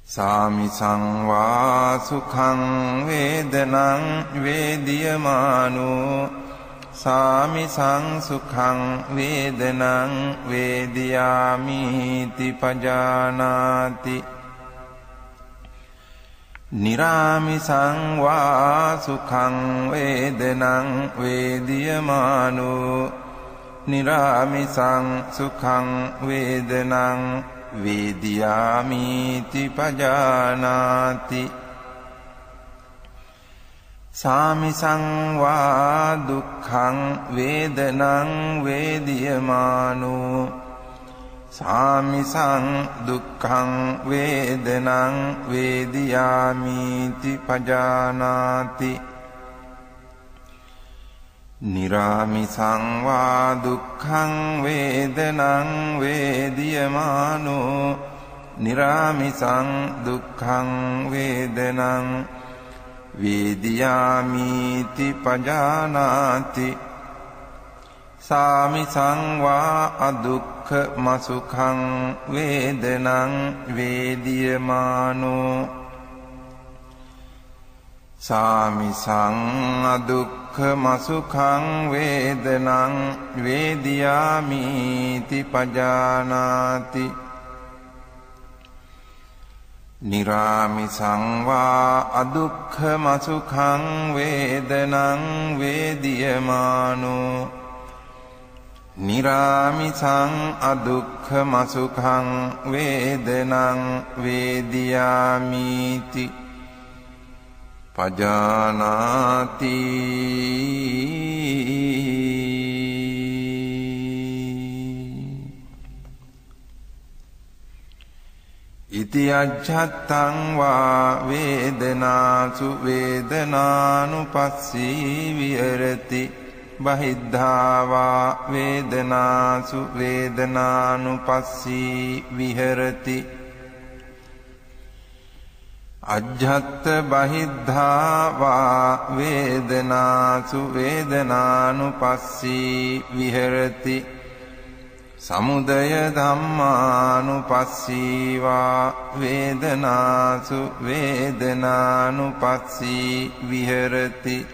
S1: සාමිසං වා සුඛං වේදනං වේදියමානෝ සාමිසං සුඛං වේදනං වේදියාමිති පජානාති නිරාමිසං වා සුඛං වේදනං වේදියමානෝ නිරාමිසං සුඛං වේදනං වේදියාමිති පජානාති සාමිසං වා දුක්ඛං වේදනං වේදියමානෝ සාමිසං දුක්ඛං වේදනං වේදියාමිති පජානාති නිරාමිසං වා දුක්ඛං වේදනං වේදියමානෝ නිරාමිසං දුක්ඛං වේදනං වේදියාමිති පජානාති සාමිසං වා අදුක්ඛම සුඛං වේදනං වේදියමානෝ සාමිසං අදුක්ඛම සුඛං වේදනං වේදියාමිති පජානාති නිරාමිසං වා අදුක්ඛම සුඛං වේදනං වේදියමානෝ නිරාමිසං අදුක්ඛම සුඛං වේදනං වේදියාමිති පජානාති ඉති අජ්ජත්තං වා වේදනාසු වේදනානුපස්සී විහෙරති බහිද්ධා වා වේදනාසු වේදනානුපස්සී විහෙරති අජ්ජත්ත බහිද්ධා වා වේදනාසු වේදනානුපස්සී විහෙරති සමුදය ධම්මානුපස්සී වා වේදනාසු වේදනානුපස්සී විහෙරති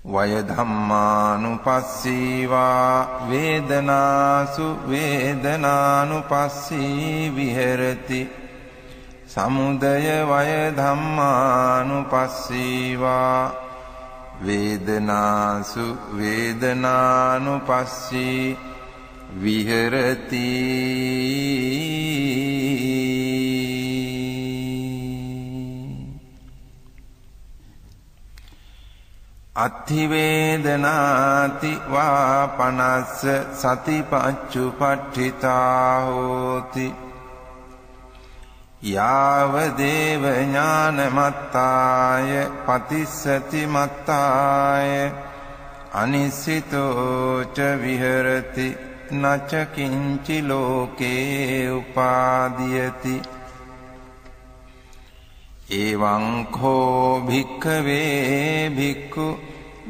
S1: වය ධම්මානුපස්සී වා වේදනාසු වේදනානුපස්සී විහෙරති සමුදය වය ධම්මානුපස්සී වා වේදනාසු වේදනානුපස්සී විහෙරති අත්ථි වේදනාති වා පනස්ස සතිපච්චුපට්ඨිතා හෝති යාව දේව ඥානමත්තාය පතිස්සති මත්තාය අනිසිතෝ ච විහෙරති නච කිංචි ලෝකේ උපාදීයති එවං කෝ භික්ඛවේ භික්ඛු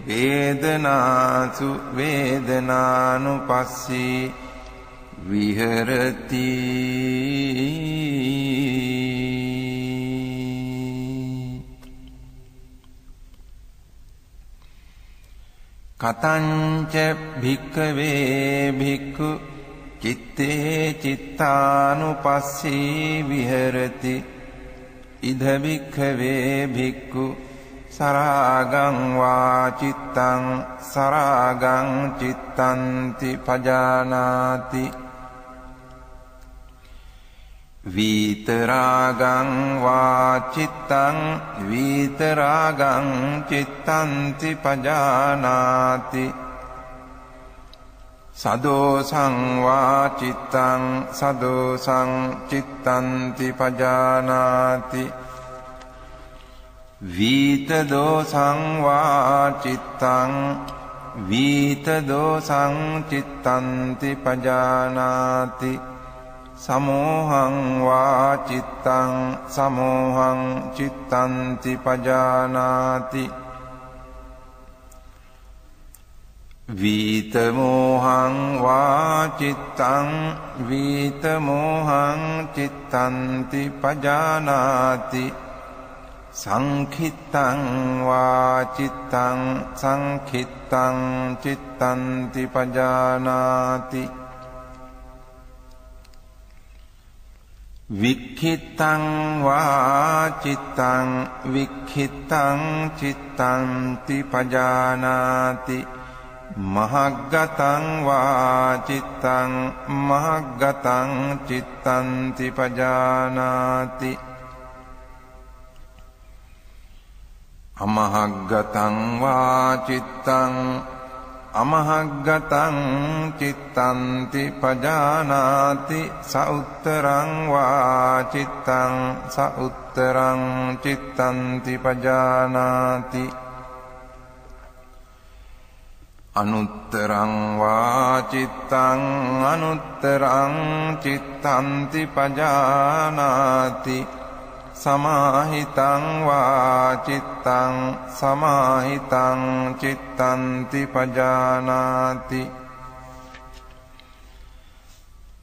S1: වේදනාසු වේදනානුපස්සී විහෙරති කතංච භික්ඛවේ භික්ඛු චිත්තේ චිත්තානුපස්සී විහෙරති ඉද භික්ඛවේ භික්ඛු සරාගං වා චිත්තං සරාගං චිත්තන්ති පජානාති විතරාගං වා චිත්තං විතරාගං චිත්තන්ති පජානාති සදෝසං වා චිත්තං සදෝසං චිත්තන්ති පජානාති විත දෝසං වා චිත්තං වීත දෝසං චිත්තන්ති පජානාති සමෝහං වා චිත්තං සමෝහං චිත්තන්ති පජානාති වීත මෝහං වා චිත්තං වීත මෝහං චිත්තන්ති පජානාති සංඛිත්තං වා චිත්තං සංඛිත්තං චිත්තන්ති පජානාති වික්ඛිත්තං වා චිත්තං වික්ඛිත්තං චිත්තන්ති පජානාති මහග්ගතං වා චිත්තං මහග්ගතං චිත්තන්ති පජානාති අමහග්ගතං වා චිත්තං අමහග්ගතං චිත්තන්ති පජානාති සඋත්තරං වා චිත්තං සඋත්තරං චිත්තන්ති පජානාති අනුත්තරං වා චිත්තං අනුත්තරං චිත්තන්ති පජානාති සමාහිතං වා චිත්තං සමාහිතං චිත්තන්ති පජානාති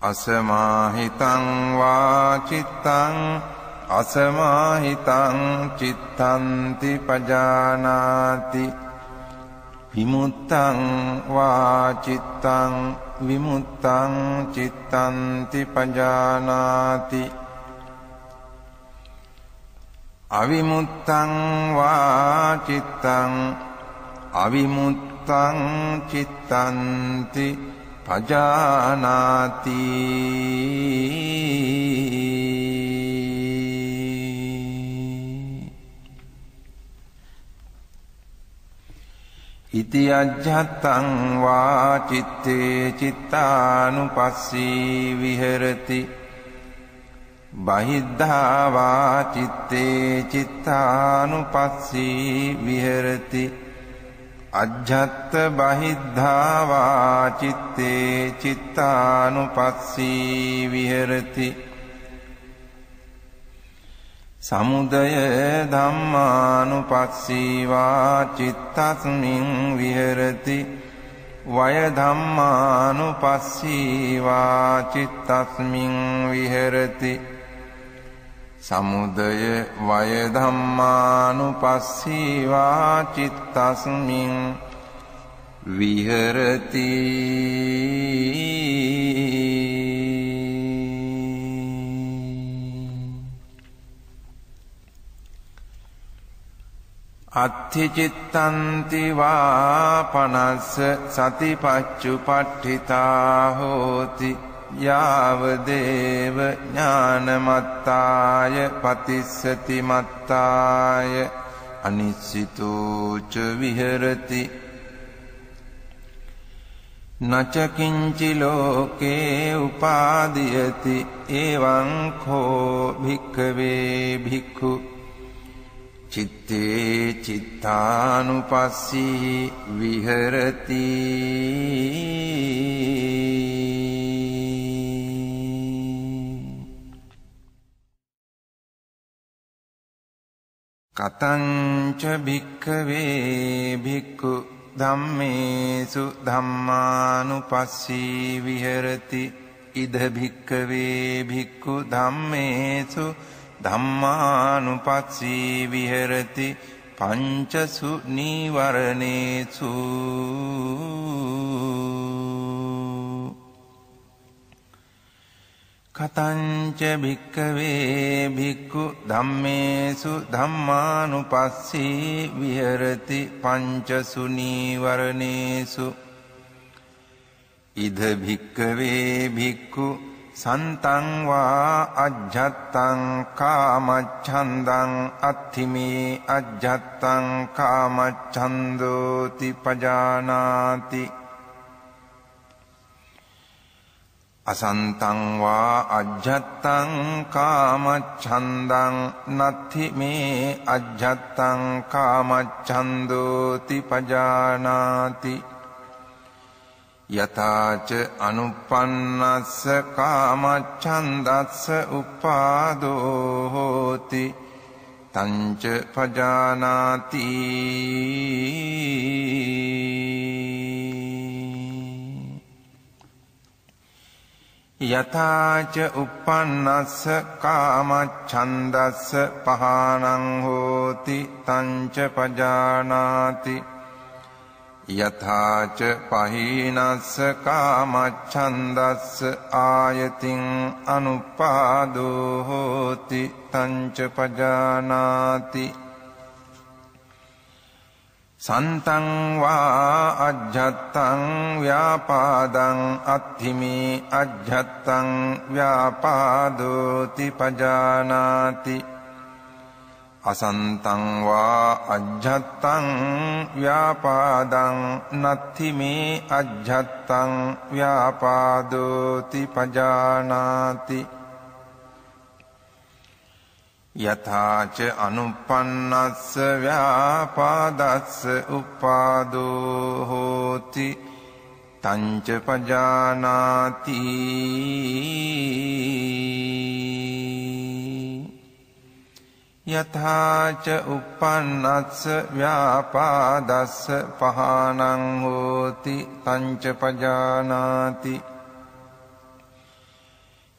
S1: අසමාහිතං වා චිත්තං අසමාහිතං චිත්තන්ති පජානාති විමුත්තං වා චිත්තං විමුත්තං චිත්තන්ති පජානාති අවිමුත්තං වා චිත්තං අවිමුත්තං චිත්තන්ති පජානාති ඉති අජ්ජත්තං වා චිත්තේ චිත්තානුපස්සී විහෙරති බහිද්ධා වා චිත්තේ චිත්තානුපස්සී විහෙරති අජ්ජත්ත බහිද්ධා වා චිත්තේ චිත්තානුපස්සී විහෙරති සමුදය ධම්මානුපස්සී වා චිත්තස්මින් විහෙරති වය ධම්මානුපස්සී වා චිත්තස්මින් විහෙරති සමුදය වය ධම්මානුපස්සී වා චිත්තස්මින් විහෙරති අත්ථි චිත්තන්ති වා පනස්ස සතිපච්චුපට්ඨිතා හෝති යාව දේව ඥානමත්තාය පතිස්සති මත්තාය අනිස්සිතෝ ච විහෙරති නච කිංචි ලෝකේ උපාදීයති එවං කෝ භික්ඛවේ භික්ඛු චිත්තේ චිත්තානුපස්සී විහෙරති කතංච භික්ඛවේ භික්ඛු ධම්මේසු ධම්මානුපස්සී විහෙරති ඉද භික්ඛවේ භික්ඛු ධම්මේසු ධම්මානුපස්සී විහෙරති පංචසු නීවරණේසු කතංච භික්ඛවේ භික්ඛු ධම්මේසු ධම්මානුපස්සී විහෙරති පංචසු නීවරණේසු ඉද භික්ඛවේ භික්ඛු සන්තං වා අජ්ජත්තං කාමච්ඡන්දං අත්ථිමේ අජ්ජත්තං කාමච්ඡන්දෝති පජානාති අසන්තං වා අජ්ජත්තං කාමච්ඡන්දං නත්ථිමේ අජ්ජත්තං කාමච්ඡන්දෝති පජානාති යථාච අනුප්පන්නස්ස කාමච්ඡන්දස්ස උපාදෝ හෝති තංච පජානාති යථාච උප්පන්නස්ස කාමච්ඡන්දස්ස පහානං හෝති තංච පජානාති යථාච පහීනස්ස කාමච්ඡන්දස්ස ආයතින් අනුපාදෝ හෝති තංච පජානාති සන්තං වා අජ්ජත්තං ව්‍යාපාදං අත්ථිමේ අජ්ජත්තං ව්‍යාපාදෝති පජානාති අසන්තං වා අජ්ජත්තං ව්‍යාපාදං නත්ථිමේ අජ්ජත්තං ව්‍යාපාදෝති පජානාති යථාච අනුප්පන්නස්ස ව්‍යාපාදස්ස උපාදෝ හෝති තංච පජානාති යථාච උප්පන්නස්ස ව්‍යාපාදස්ස පහානං හෝති තංච පජානාති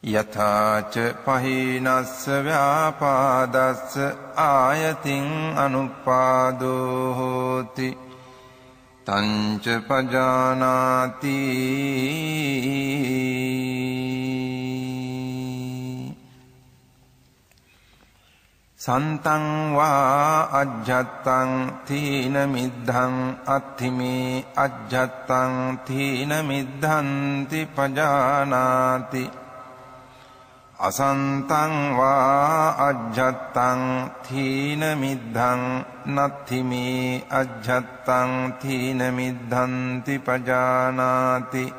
S1: යථාච පහීනස්ස ව්‍යාපාදස්ස ආයතින් අනුපාදෝ හෝති තංච පජානාති සන්තං වා අජ්ජත්තං තීන මිද්ධං අත්ථිමේ අජ්ජත්තං තීන මිද්ධන්ති පජානාති අසන්තං වා අජ්ජත්තං තීන මිද්ධං නත්ථිමේ අජ්ජත්තං තීන මිද්ධන්ති පජානාති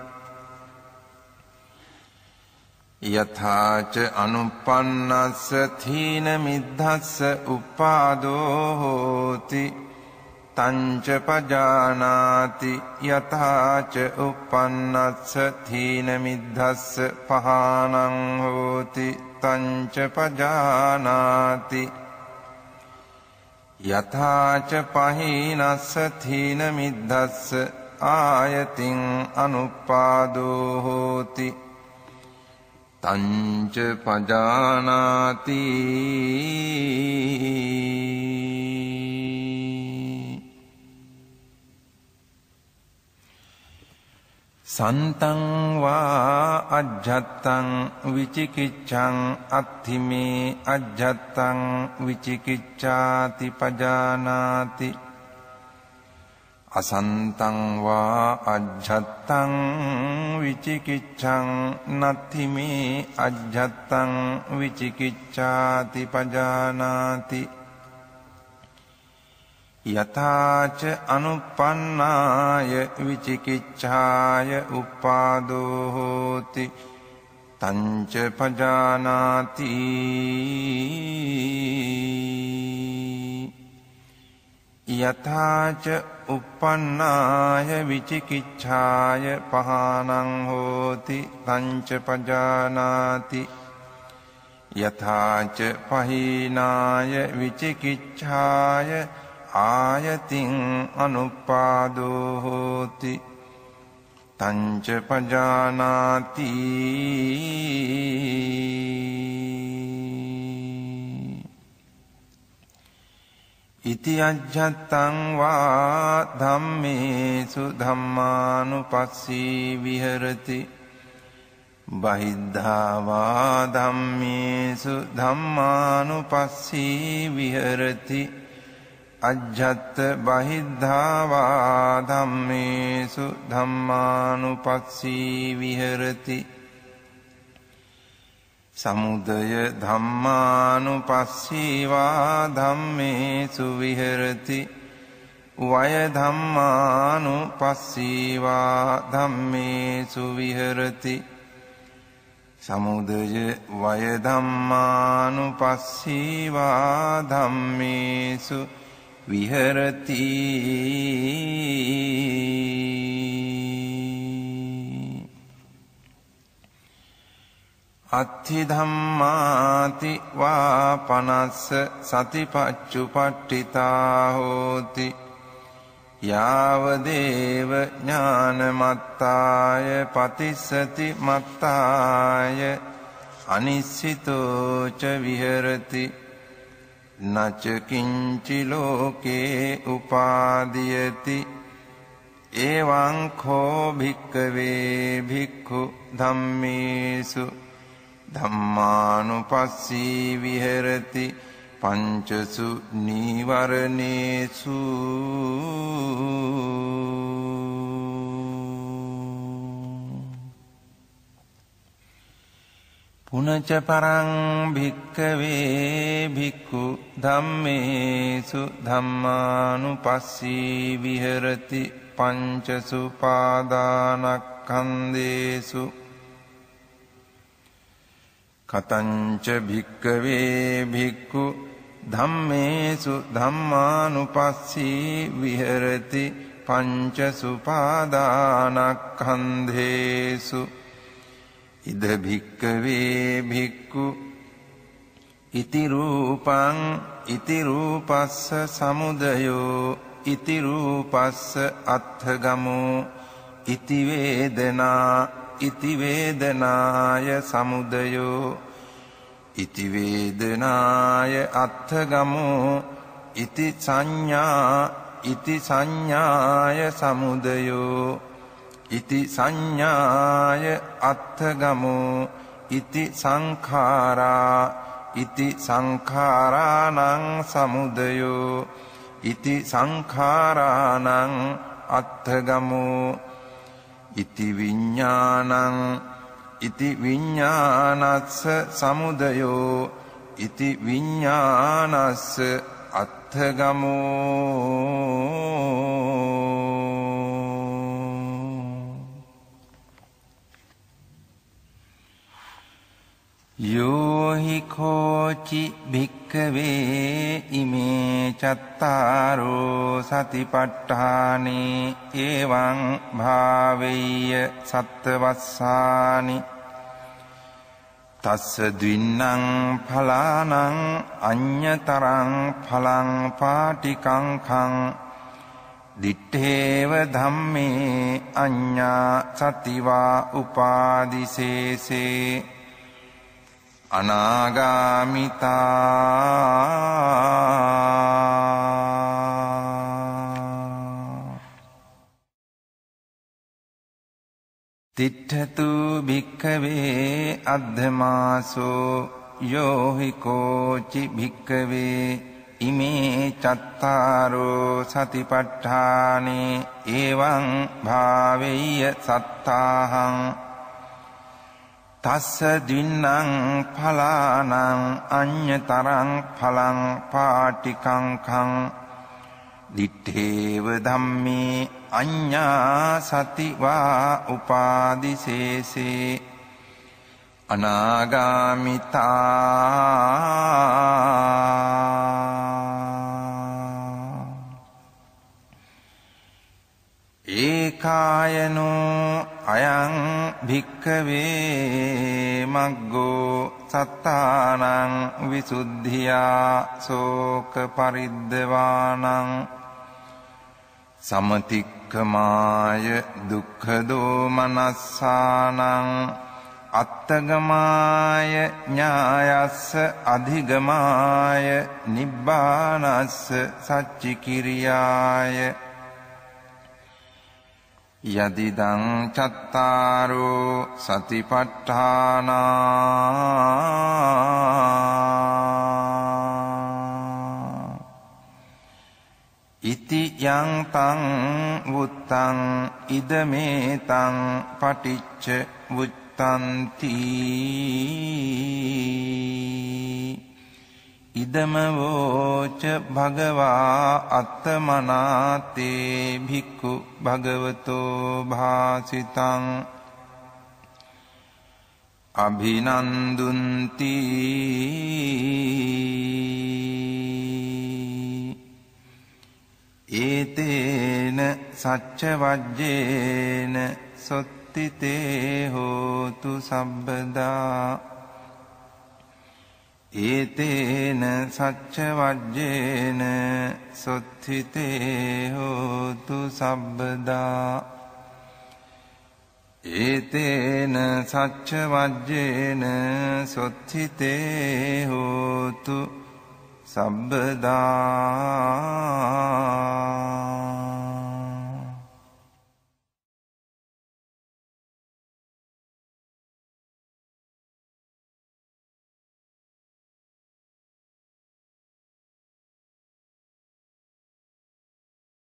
S1: යථාච අනුප්පන්නස්ස තීන මිද්ධස්ස උපාදෝ හෝති තංච පජානාති යථාච උප්පන්නස්ස තීන මිද්ධස්ස පහානං හෝති තංච පජානාති යථාච පහීනස්ස තීන මිද්ධස්ස ආයතින් අනුපාදෝ හෝති තංච පජානාති සන්තං වා අජ්ජත්තං විචිකිච්ඡං අත්ථිමේ අජ්ජත්තං විචිකිච්ඡාති පජානාති අසන්තං වා අජ්ජත්තං විචිකිච්ඡං නත්ථිමේ අජ්ජත්තං විචිකිච්ඡාති පජානාති යථාච අනුප්පන්නාය විචිකිච්ඡාය උපාදෝ හෝති තංච පජානාති යථාච උප්පන්නාය විචිකිච්ඡාය පහානං හෝති තංච පජානාති යථාච පහීනාය විචිකිච්ඡාය ආයතින් අනුපාදෝ හෝති තංච පජානාති ඉති අජ්ජත්තං වා ධම්මේසු ධම්මානුපස්සී විහෙරති බහිද්ධා වා ධම්මේසු ධම්මානුපස්සී විහෙරති අජ්ජත් බහිද්ධා වා ධම්මේසු ධම්මානුපස්සී විහෙරති සමුදය ධම්මානුපස්සී වා ධම්මේසු විහෙරති වය ධම්මානුපස්සී වා ධම්මේසු විහෙරති සමුදය වය ධම්මානුපස්සී වා ධම්මේසු විහෙරති අත්ථි ධම්මාති වා පනස්ස සතිපච්චුපට්ඨිතා හෝති යාව දේව ඥානමත්තාය පතිස්සති මත්තාය අනිස්සිතෝ ච විහෙරති නච කිංචි ලෝකේ උපාදීයති එවං කෝ භික්ඛවේ භික්ඛු ධම්මේසු ධම්මානුපස්සී විහෙරති පංචසු නීවරණේසු පුනච පරං භික්ඛවේ භික්ඛු ධම්මේසු ධම්මානුපස්සී විහෙරති පංචසු පාදානක්ඛන්දේසු කතංච භික්ඛවේ භික්ඛු ධම්මේසු ධම්මානුපස්සී විහෙරති පංචසු පාදානක්ඛන්දේසු ඉද භික්ඛවේ භික්ඛු ඉති රූපං ඉති රූපස්ස සමුදයෝ ඉති රූපස්ස අත්ථගමෝ ඉති වේදනා ඉති වේදනාය සමුදයෝ ඉති වේදනාය අත්ථගමෝ ඉති සංඥාය සමුදයෝ ඉති සංඥාය අත්ථගමෝ ඉති සංඛාරා ඉති සංඛාරාණං සමුදයෝ ඉති සංඛාරාණං අත්ථගමෝ ඉති විඥානං ඉති විඥානස්ස සමුදයෝ ඉති විඥානස්ස අත්ථගමෝ යෝහි කෝචි භික්ඛවේ ඉමේ චත්තාරෝ සතිපට්ඨානේ එවං භාවෙය්‍ය සත්තවස්සානි තස්ස ද්වින්නං ඵලානං අඤ්ඤතරං ඵලං පාටිකංඛං දිත්තේව ධම්මේ අඤ්ඤා සතිවා උපාදිසේසේ අනාගාමිතා තිට්ඨතු භික්ඛවේ අද්ධමාසෝ යෝහි කෝචි භික්ඛවේ ඉමේ චත්තාරෝ සතිපට්ඨානේ එවං භාවෙය්‍ය සත්තාහං තස්ස දින්නං ඵලානං අඤ්ඤතරං ඵලං පාටිකංඛං දිත්තේව ධම්මේ අඤ්ඤා සතිවා උපාදිසේසේ අනාගාමිතා ඒකායනෝ අයං භික්ඛවේ මග්ගෝ සත්තානං විසුද්ධියා සෝක පරිද්දවානං සමතික්ඛමාය දුක්ඛ දෝමනස්සානං අත්තගමාය ඥායස්ස අධිගමාය නිබ්බානස්ස සච්චිකිරියාය යදිදං චත්තාරෝ සතිපට්ඨානා ඉති යං තං වුත්තං ඉදමේතං පටිච්ච වුත්තන්ති ඉදම වෝච භගවා අත්තමනාතේ භික්ඛු භගවතෝ භාසිතං අභිනන්දුන්ති ඒතේන සච්ච වජ්ජේන සොත්තිතේ හෝතු සබ්බදා ඒතේන සච්ච වජ්ජේන සොත්ථිතේ හෝතු සබ්බදා ඒතේන සච්ච වජ්ජේන සොත්ථිතේ හෝතු සබ්බදා